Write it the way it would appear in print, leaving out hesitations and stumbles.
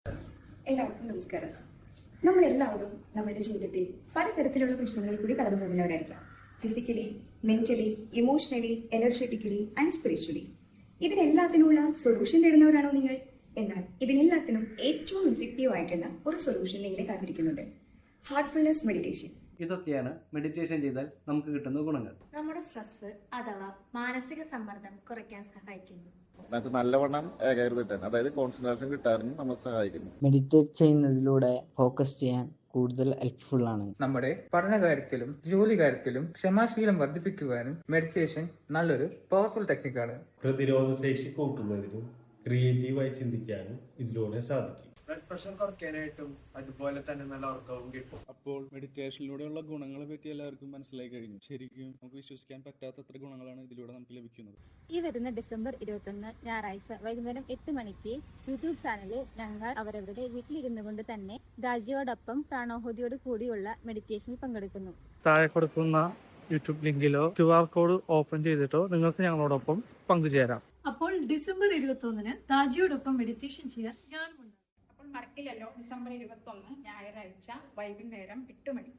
എല്ലാവർക്കും നമസ്കാരം. നമ്മളെല്ലാവരും നമ്മുടെ ജീവിതത്തിൽ പലതരത്തിലുള്ള പ്രശ്നങ്ങളിൽ കൂടി കടന്നു പോകുന്നവരായിരിക്കാം. Physically, mentally, emotionally, energetically and spiritually. ഇതിനെല്ലാത്തിനുള്ള സൊല്യൂഷൻ തേടുന്നവരാണോ നിങ്ങൾ? എന്നാൽ ഇതിനെല്ലാത്തിനും ഏറ്റവും ഇഫക്റ്റീവ് ആയിട്ടുള്ള ഒരു സൊല്യൂഷൻ നിങ്ങളെ കാത്തിരിക്കുന്നുണ്ട്. Heartfulness meditation. ഇതൊക്കെയാണ് മെഡിറ്റേഷൻ ചെയ്താൽ നമുക്ക് കിട്ടുന്ന ഗുണങ്ങൾ. നമ്മുടെ സ്ട്രെസ് അഥവാ മാനസിക സമ്മർദ്ദം കുറയ്ക്കാൻ സഹായിക്കുന്നു. നമുക്ക് നല്ലവണ്ണം ഏകാഗ്രത കിട്ടാൻ, അതായത് കോൺസെൻട്രേഷൻ കിട്ടാനും നമ്മൾ സഹായിക്കുന്നു. മെഡിറ്റേറ്റ് ചെയ്യുന്നതിലൂടെ ഫോക്കസ് ചെയ്യാൻ കൂടുതൽ ഹെൽപ്ഫുൾ ആണ്. നമ്മുടെ പഠനകാര്യത്തിലും ജോലി കാര്യത്തിലും ക്ഷമാശീലം വർദ്ധിപ്പിക്കുവാനും മെഡിറ്റേഷൻ നല്ലൊരു പവർഫുൾ ടെക്നിക്കാണ്. പ്രതിരോധ ശേഷി കൂട്ടുന്നതിനും ക്രിയേറ്റീവായി ചിന്തിക്കാനും ഇതിലൂടെ സാധിക്കും. ബ്ലഡ് പ്രഷർ കുറയ്ക്കാനായിട്ടും അതുപോലെ തന്നെ നല്ല ഉറക്കവും കിട്ടും. അപ്പോൾ മെഡിറ്റേഷനിലൂടെയുള്ള ഗുണങ്ങളെ പറ്റി എല്ലാവർക്കും മനസ്സിലായി കഴിഞ്ഞു. ശരിക്കും നമുക്ക് വിശ്വസിക്കാൻ പറ്റാത്തത്ര ഗുണങ്ങളാണ് ഇതിലൂടെ നമുക്ക് ലഭിക്കുന്നത്. ഈ വരുന്ന ഡിസംബർ 21 ഞായറാഴ്ച വൈകുന്നേരം 8 മണിക്ക് യൂട്യൂബ് ചാനലിൽ ഞങ്ങൾ അവരവരുടെ വീട്ടിലിരുന്നു കൊണ്ട് തന്നെ രാജിയോടൊപ്പം പ്രാണാഹുതിയോട് കൂടിയുള്ള മെഡിറ്റേഷനിൽ പങ്കെടുക്കുന്നു. താഴെ കൊടുക്കുന്ന യൂട്യൂബ് ലിങ്കിലോ QR കോഡ് ഓപ്പൺ ചെയ്തിട്ടോ നിങ്ങൾക്ക് ഞങ്ങളോടൊപ്പം പങ്കുചേരാം. അപ്പോൾ ഡിസംബർ 21 രാജിയോടൊപ്പം മെഡിറ്റേഷൻ ചെയ്യാൻ ഞാനുമുണ്ട്. അപ്പോൾ മറക്കില്ലല്ലോ, ഡിസംബർ 21 ഞായറാഴ്ച വൈകുന്നേരം 8 മണി.